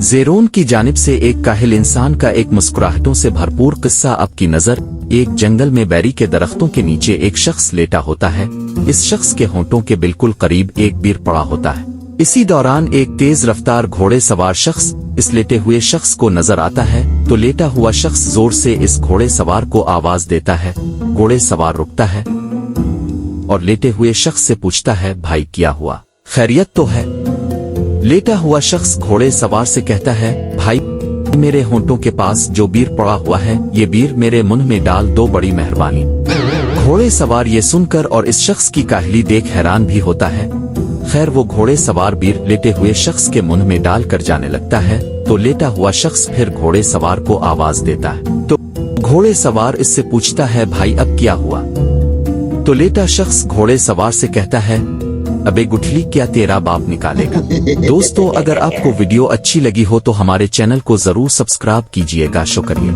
زیرون کی جانب سے ایک کاہل انسان کا ایک مسکراہٹوں سے بھرپور قصہ اب کی نظر۔ ایک جنگل میں بیری کے درختوں کے نیچے ایک شخص لیٹا ہوتا ہے۔ اس شخص کے ہونٹوں کے بالکل قریب ایک بیر پڑا ہوتا ہے۔ اسی دوران ایک تیز رفتار گھوڑے سوار شخص اس لیٹے ہوئے شخص کو نظر آتا ہے تو لیٹا ہوا شخص زور سے اس گھوڑے سوار کو آواز دیتا ہے۔ گھوڑے سوار رکتا ہے اور لیٹے ہوئے شخص سے پوچھتا ہے، بھائی کیا ہوا، خیریت تو ہے؟ لیٹا ہوا شخص گھوڑے سوار سے کہتا ہے، بھائی میرے ہونٹوں کے پاس جو بیر پڑا ہوا ہے یہ بیر میرے منہ میں ڈال دو، بڑی مہربانی۔ گھوڑے سوار یہ سن کر اور اس شخص کی کاہلی دیکھ حیران بھی ہوتا ہے۔ خیر وہ گھوڑے سوار بیر لیٹے ہوئے شخص کے منہ میں ڈال کر جانے لگتا ہے تو لیٹا ہوا شخص پھر گھوڑے سوار کو آواز دیتا ہے تو گھوڑے سوار اس سے پوچھتا ہے، بھائی اب کیا ہوا؟ تو لیٹا شخص گھوڑے سوار سے کہتا ہے، ابے گٹھلی کیا تیرا باپ نکالے گا۔ دوستو اگر آپ کو ویڈیو اچھی لگی ہو تو ہمارے چینل کو ضرور سبسکرائب کیجئے گا۔ شکریہ۔